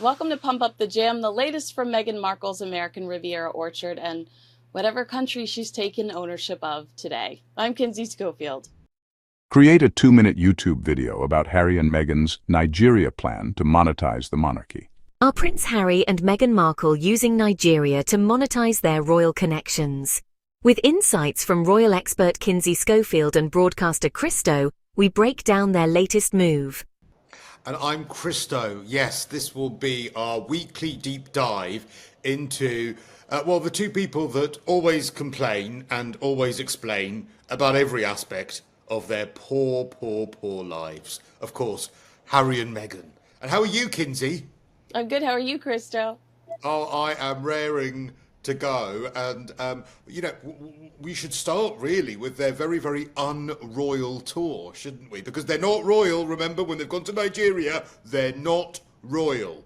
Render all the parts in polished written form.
Welcome to Pump Up the Jam, the latest from Meghan Markle's American Riviera Orchard and whatever country she's taken ownership of today. I'm Kinsey Schofield. Create a 2-minute YouTube video about Harry and Meghan's Nigeria plan to monetize the monarchy. Are Prince Harry and Meghan Markle using Nigeria to monetize their royal connections? With insights from royal expert Kinsey Schofield and broadcaster Cristo, we break down their latest move. And I'm Cristo. Yes, this will be our weekly deep dive into, the two people that always complain and always explain about every aspect of their poor lives. Of course, Harry and Meghan. And how are you, Kinsey? I'm good. How are you, Cristo? Oh, I am raring to go. And, we should start really with their very, very unroyal tour, shouldn't we? Because they're not royal. Remember, when they've gone to Nigeria, they're not royal.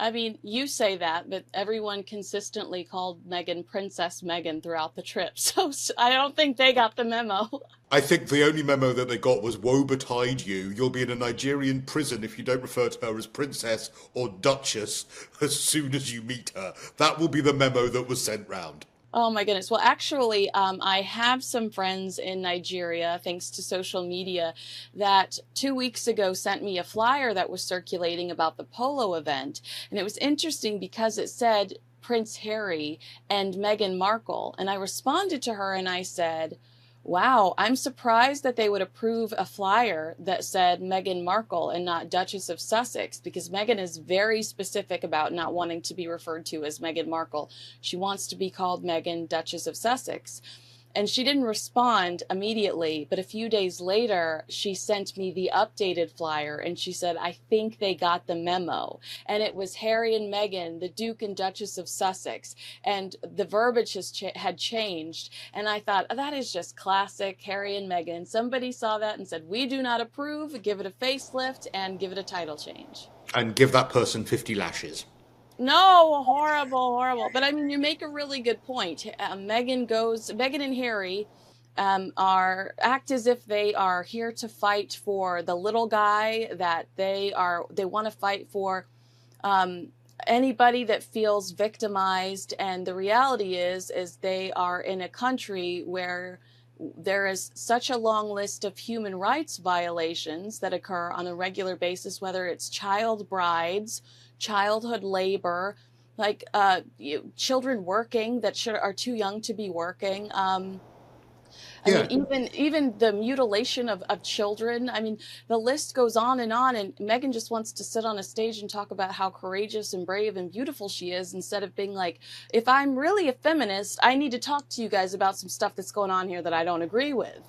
I mean, you say that, but everyone consistently called Meghan Princess Meghan throughout the trip. So I don't think they got the memo. I think the only memo that they got was, woe betide you. You'll be in a Nigerian prison if you don't refer to her as princess or duchess as soon as you meet her. That will be the memo that was sent round. Oh my goodness. Well, actually, I have some friends in Nigeria, thanks to social media, that 2 weeks ago sent me a flyer that was circulating about the polo event. And it was interesting because it said Prince Harry and Meghan Markle. And I responded to her and I said, wow, I'm surprised that they would approve a flyer that said Meghan Markle and not Duchess of Sussex, because Meghan is very specific about not wanting to be referred to as Meghan Markle. She wants to be called Meghan, Duchess of Sussex. And she didn't respond immediately, but a few days later, she sent me the updated flyer and she said, I think they got the memo. And it was Harry and Meghan, the Duke and Duchess of Sussex. And the verbiage had changed. And I thought, oh, that is just classic Harry and Meghan. Somebody saw that and said, we do not approve, give it a facelift and give it a title change. And give that person 50 lashes. No, horrible. But I mean, you make a really good point. Meghan and Harry act as if they are here to fight for the little guy, that they want to fight for anybody that feels victimized. And the reality is they are in a country where there is such a long list of human rights violations that occur on a regular basis, whether it's child brides, childhood labor, like children working that are too young to be working. I mean, even the mutilation of children. I mean, the list goes on, and Meghan just wants to sit on a stage and talk about how courageous and brave and beautiful she is, instead of being like, if I'm really a feminist, I need to talk to you guys about some stuff that's going on here that I don't agree with.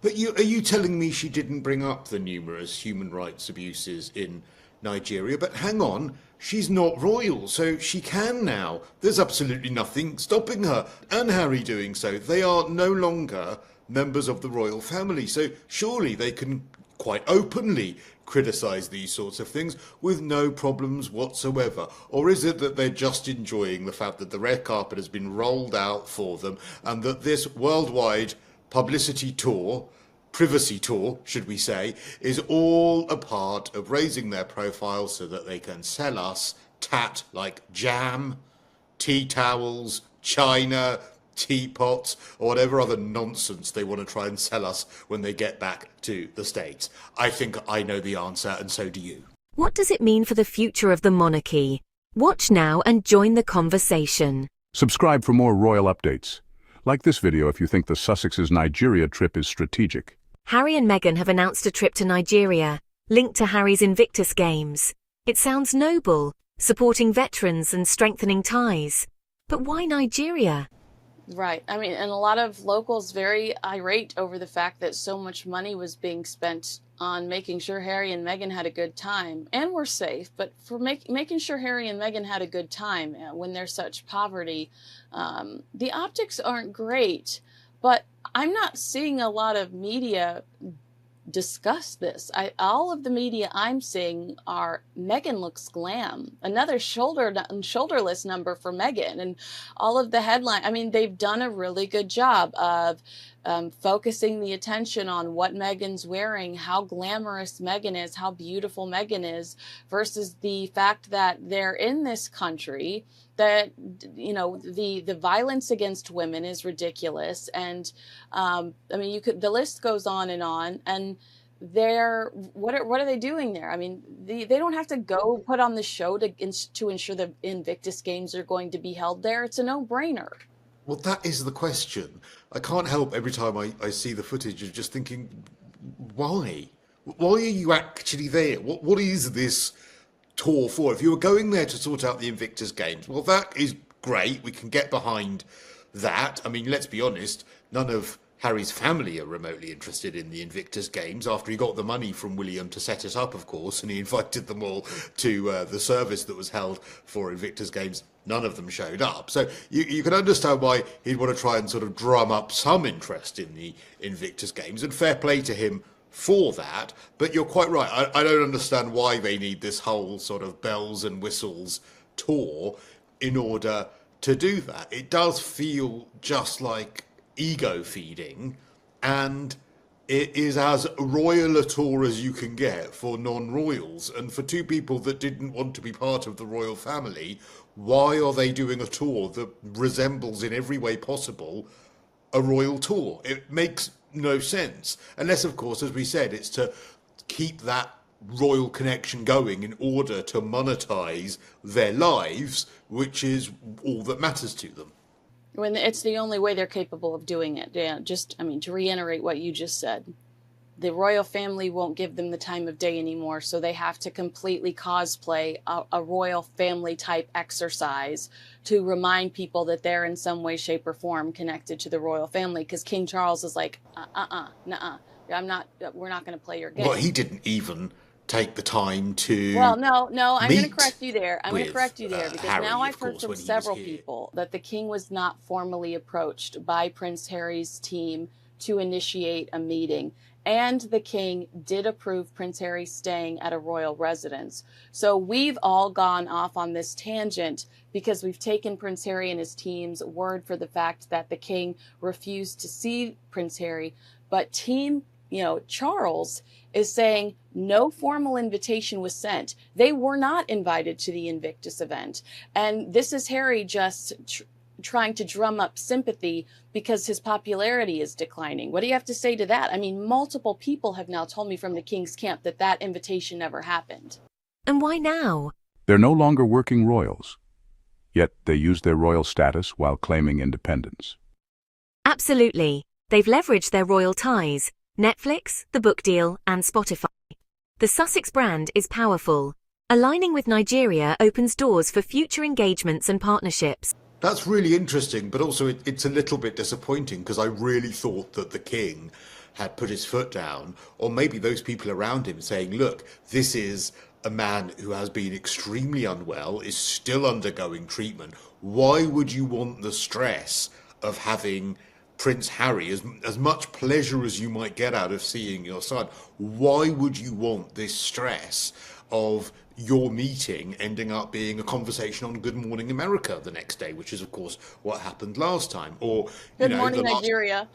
But are you telling me she didn't bring up the numerous human rights abuses in Nigeria? But hang on, she's not royal, so she can now. There's absolutely nothing stopping her and Harry doing so. They are no longer members of the royal family, so surely they can quite openly criticise these sorts of things with no problems whatsoever. Or is it that they're just enjoying the fact that the red carpet has been rolled out for them and that this worldwide publicity tour, privacy tour, should we say, is all a part of raising their profile so that they can sell us tat like jam, tea towels, china, teapots, or whatever other nonsense they want to try and sell us when they get back to the States? I think I know the answer, and so do you. What does it mean for the future of the monarchy? Watch now and join the conversation. Subscribe for more royal updates. Like this video if you think the Sussex's Nigeria trip is strategic. Harry and Meghan have announced a trip to Nigeria, linked to Harry's Invictus Games. It sounds noble, supporting veterans and strengthening ties. But why Nigeria? Right. I mean, and a lot of locals very irate over the fact that so much money was being spent on making sure Harry and Meghan had a good time and were safe, but for making sure Harry and Meghan had a good time when there's such poverty. The optics aren't great, but I'm not seeing a lot of media discuss this. All of the media I'm seeing are Meghan looks glam, another shoulderless number for Meghan, and all of the headline. I mean, they've done a really good job of focusing the attention on what Meghan's wearing, how glamorous Meghan is, how beautiful Meghan is, versus the fact that they're in this country, that, you know, the violence against women is ridiculous. And I mean, the list goes on, and what are they doing there? I mean, they don't have to go put on the show to ensure the Invictus Games are going to be held there. It's a no-brainer. Well, that is the question. I can't help every time I see the footage of just thinking, why? Why are you actually there? What is this tour for? If you were going there to sort out the Invictus Games, well, that is great. We can get behind that. I mean, let's be honest, none of Harry's family are remotely interested in the Invictus Games after he got the money from William to set it up, of course, and he invited them all to the service that was held for Invictus Games. None of them showed up. So you can understand why he'd want to try and sort of drum up some interest in the Invictus Games, and fair play to him for that. But you're quite right. I don't understand why they need this whole sort of bells and whistles tour in order to do that. It does feel just like ego feeding, and it is as royal a tour as you can get for non-royals. And for two people that didn't want to be part of the royal family, why are they doing a tour that resembles in every way possible a royal tour? It makes no sense. Unless, of course, as we said, it's to keep that royal connection going in order to monetize their lives, which is all that matters to them. When it's the only way they're capable of doing it. Yeah, I mean, to reiterate what you just said, the royal family won't give them the time of day anymore, so they have to completely cosplay a royal family type exercise to remind people that they're in some way, shape, or form connected to the royal family, because King Charles is like, nuh-uh, we're not going to play your game. Well, he didn't even take the time to. Well, no, I'm going to correct you there. Because Harry, now I've heard from several people that the king was not formally approached by Prince Harry's team to initiate a meeting. And the king did approve Prince Harry staying at a royal residence. So we've all gone off on this tangent because we've taken Prince Harry and his team's word for the fact that the king refused to see Prince Harry. But Team Charles is saying no formal invitation was sent. They were not invited to the Invictus event. And this is Harry just trying to drum up sympathy because his popularity is declining. What do you have to say to that? I mean, multiple people have now told me from the king's camp that invitation never happened. And why now? They're no longer working royals, yet they use their royal status while claiming independence. Absolutely. They've leveraged their royal ties: Netflix, the book deal, and Spotify. The Sussex brand is powerful. Aligning with Nigeria opens doors for future engagements and partnerships. That's really interesting, but also it's a little bit disappointing because I really thought that the king had put his foot down, or maybe those people around him saying, look, this is a man who has been extremely unwell, is still undergoing treatment. Why would you want the stress of having Prince Harry, as much pleasure as you might get out of seeing your son? Why would you want this stress of your meeting ending up being a conversation on Good Morning America the next day, which is, of course, what happened last time? Or Good Morning Nigeria.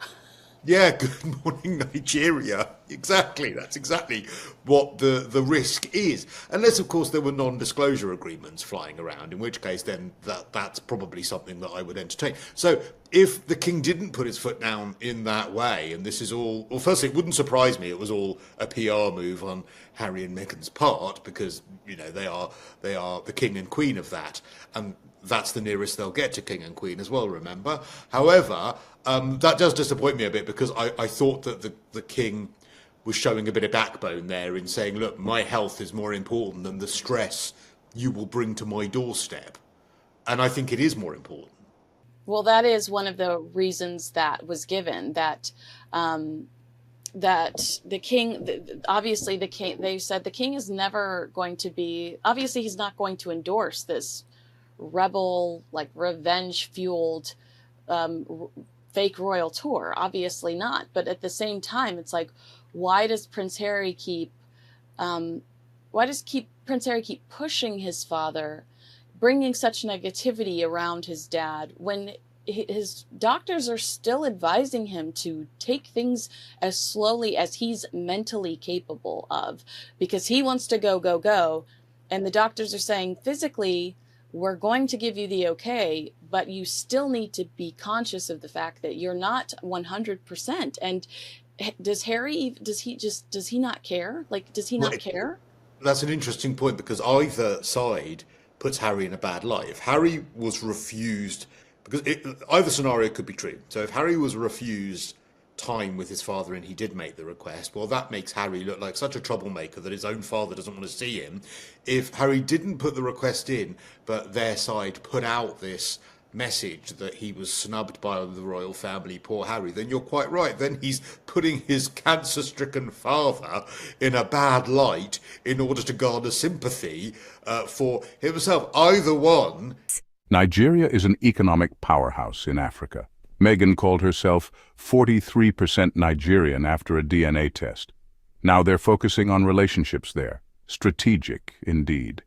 Yeah, Good Morning Nigeria. Exactly. That's exactly what the risk is. Unless, of course, there were non-disclosure agreements flying around, in which case then that's probably something that I would entertain. So if the king didn't put his foot down in that way, and this is all, well, firstly, it wouldn't surprise me. It was all a PR move on Harry and Meghan's part because, they are the king and queen of that. And that's the nearest they'll get to king and queen as well, remember? However, that does disappoint me a bit because I thought that the king was showing a bit of backbone there in saying, look, my health is more important than the stress you will bring to my doorstep. And I think it is more important. Well, that is one of the reasons that was given, that the king, obviously the king, they said the king is never going to be, obviously he's not going to endorse this rebel, like revenge-fueled fake royal tour. Obviously not. But at the same time, it's like, why does Prince Harry keep pushing his father, bringing such negativity around his dad when his doctors are still advising him to take things as slowly as he's mentally capable of, because he wants to go. And the doctors are saying, physically, we're going to give you the okay, but you still need to be conscious of the fact that you're not 100%. And does he not care? Like, does he not care? That's an interesting point because either side puts Harry in a bad light. If Harry was refused, because either scenario could be true. So if Harry was refused time with his father and he did make the request, well, that makes Harry look like such a troublemaker that his own father doesn't want to see him. If Harry didn't put the request in, but their side put out this message that he was snubbed by the royal family, poor Harry, then you're quite right. Then he's putting his cancer-stricken father in a bad light in order to garner sympathy for himself. Either one. Nigeria is an economic powerhouse in Africa. Meghan called herself 43% Nigerian after a DNA test. Now they're focusing on relationships there. Strategic, indeed.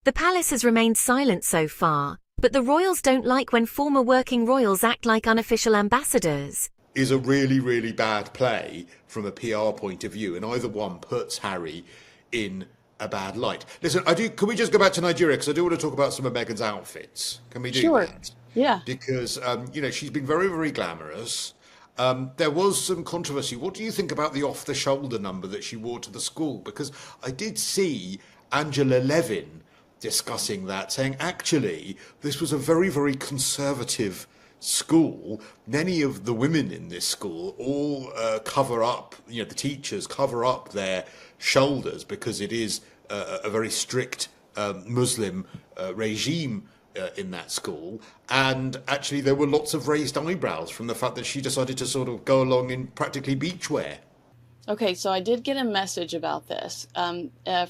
The palace has remained silent so far, but the royals don't like when former working royals act like unofficial ambassadors. Is a really, really bad play from a PR point of view, and either one puts Harry in a bad light. Listen, can we just go back to Nigeria, because I do want to talk about some of Meghan's outfits. Can we do that? Yeah. Because, she's been very, very glamorous. There was some controversy. What do you think about the off-the-shoulder number that she wore to the school? Because I did see Angela Levin discussing that, saying, actually, this was a very, very conservative school. Many of the women in this school all cover up, the teachers cover up their shoulders because it is a very strict Muslim regime in that school, and actually there were lots of raised eyebrows from the fact that she decided to sort of go along in practically beachwear. Okay, so I did get a message about this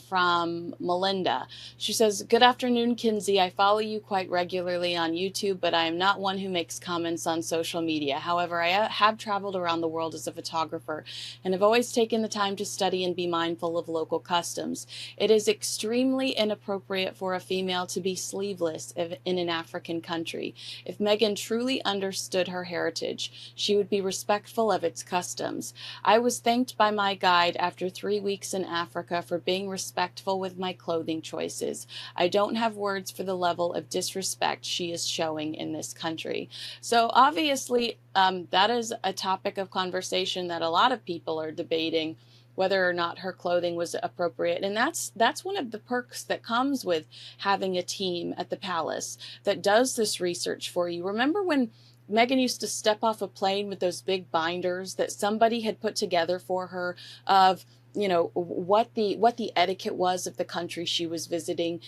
from Melinda. She says, "Good afternoon, Kinsey. I follow you quite regularly on YouTube, but I am not one who makes comments on social media. However, I have traveled around the world as a photographer and have always taken the time to study and be mindful of local customs. It is extremely inappropriate for a female to be sleeveless in an African country. If Meghan truly understood her heritage, she would be respectful of its customs. I was thanked by my guide after 3 weeks in Africa for being respectful with my clothing choices. I don't have words for the level of disrespect she is showing in this country." So obviously that is a topic of conversation that a lot of people are debating, whether or not her clothing was appropriate. And that's one of the perks that comes with having a team at the palace that does this research for you. Remember when Meghan used to step off a plane with those big binders that somebody had put together for her of, what the etiquette was of the country she was visiting.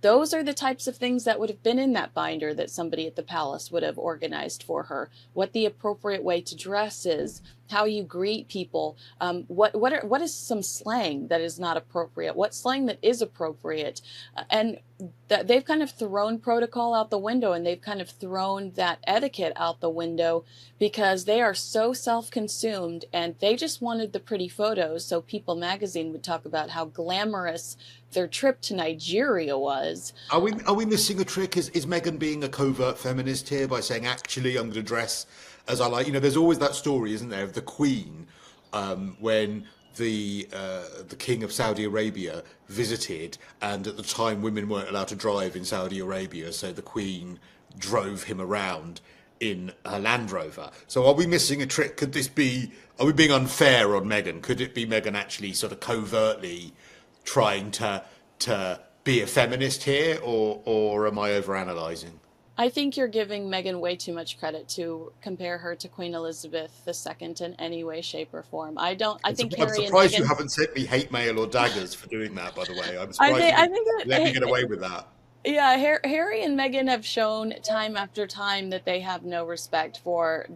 Those are the types of things that would have been in that binder that somebody at the palace would have organized for her. What the appropriate way to dress is, how you greet people, what is some slang that is not appropriate, what slang that is appropriate, and they've kind of thrown protocol out the window, and they've kind of thrown that etiquette out the window because they are so self-consumed, and they just wanted the pretty photos so People magazine would talk about how glamorous their trip to Nigeria was. Are we missing a trick? Is Meghan being a covert feminist here by saying, actually, I'm going to dress as I like? There's always that story, isn't there, of the Queen when the King of Saudi Arabia visited, and at the time women weren't allowed to drive in Saudi Arabia, so the Queen drove him around in her Land Rover. So are we missing a trick? Are we being unfair on Meghan? Could it be Meghan actually sort of covertly trying to be a feminist here, or am I overanalyzing? I think you're giving Meghan way too much credit to compare her to Queen Elizabeth II in any way, shape, or form. I'm surprised you haven't sent me hate mail or daggers for doing that, by the way. I'm surprised you let me get away with that. Yeah, Harry and Meghan have shown time after time that they have no respect for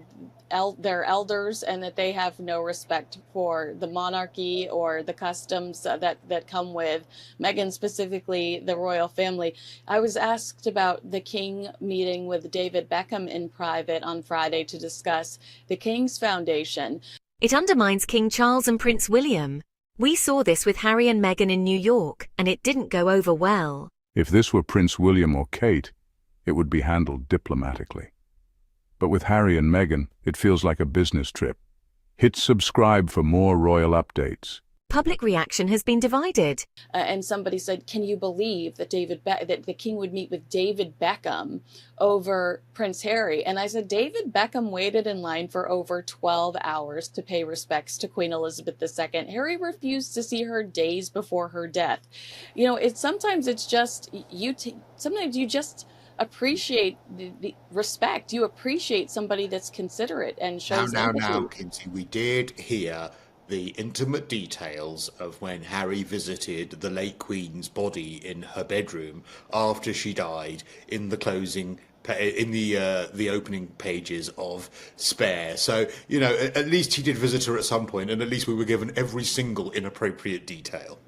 their elders, and that they have no respect for the monarchy or the customs that come with Meghan, specifically the royal family. I was asked about the king meeting with David Beckham in private on Friday to discuss the King's Foundation. It undermines King Charles and Prince William. We saw this with Harry and Meghan in New York, and it didn't go over well. If this were Prince William or Kate, it would be handled diplomatically. But with Harry and Meghan, it feels like a business trip. Hit subscribe for more royal updates. Public reaction has been divided. And somebody said, can you believe that that the king would meet with David Beckham over Prince Harry? And I said, David Beckham waited in line for over 12 hours to pay respects to Queen Elizabeth II. Harry refused to see her days before her death. You know, sometimes you just appreciate the respect. You appreciate somebody that's considerate and shows empathy. Now, Kinsey, we did hear the intimate details of when Harry visited the late Queen's body in her bedroom after she died in the opening pages of Spare. So, you know, at least he did visit her at some point, and at least we were given every single inappropriate detail.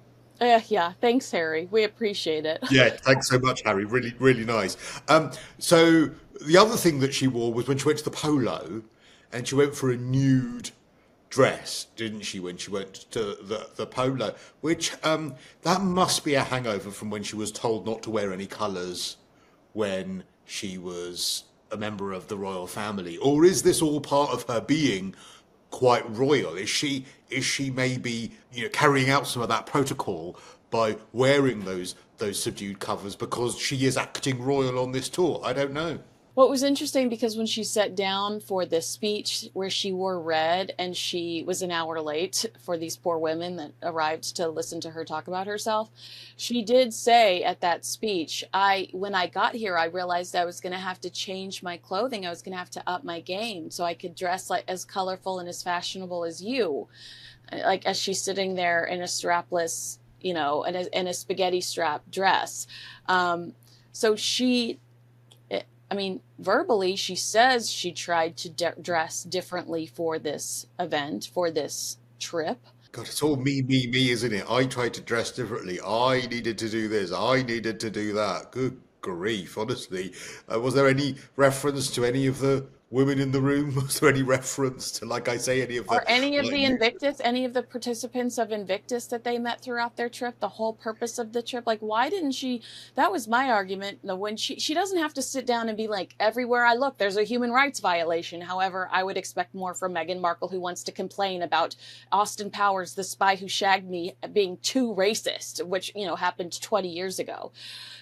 Yeah, thanks, Harry. We appreciate it. Yeah, thanks so much, Harry. Really, really nice. So the other thing that she wore was when she went to the polo, and she went for a nude dress, didn't she, when she went to the polo, which that must be a hangover from when she was told not to wear any colours when she was a member of the royal family. Or is this all part of her being quite royal? Is she maybe, you know, carrying out some of that protocol by wearing those subdued covers because she is acting royal on this tour? I don't know. Well, it was interesting because when she sat down for this speech where she wore red and she was an hour late for these poor women that arrived to listen to her talk about herself, she did say at that speech, when I got here, I realized I was going to have to change my clothing. I was going to have to up my game so I could dress like as colorful and as fashionable as you. Like as she's sitting there in a strapless, you know, in a spaghetti strap dress. So verbally, she says she tried to dress differently for this event, for this trip. God, it's all me, isn't it? I tried to dress differently. I needed to do this. I needed to do that. Good grief, honestly. Was there any reference to any of the women in the room? Was there any reference to, like I say, any of the... Or any of the Invictus, any of the participants of Invictus that they met throughout their trip, the whole purpose of the trip? Like, why didn't she... That was my argument. When she doesn't have to sit down and be like, everywhere I look, there's a human rights violation. However, I would expect more from Meghan Markle, who wants to complain about Austin Powers, the spy who shagged me, being too racist, which, you know, happened 20 years ago.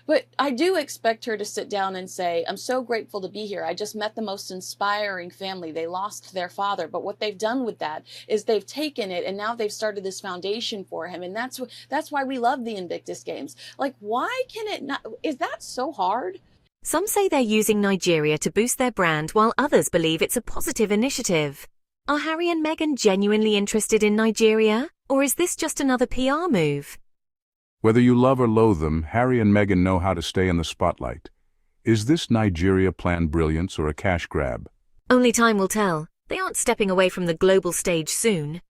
But I do expect her to sit down and say, I'm so grateful to be here. I just met the most inspiring family. They lost their father. But what they've done with that is they've taken it and now they've started this foundation for him. And that's why we love the Invictus Games. Like, why can it not? Is that so hard? Some say they're using Nigeria to boost their brand, while others believe it's a positive initiative. Are Harry and Meghan genuinely interested in Nigeria? Or is this just another PR move? Whether you love or loathe them, Harry and Meghan know how to stay in the spotlight. Is this Nigeria planned brilliance or a cash grab? Only time will tell. They aren't stepping away from the global stage soon.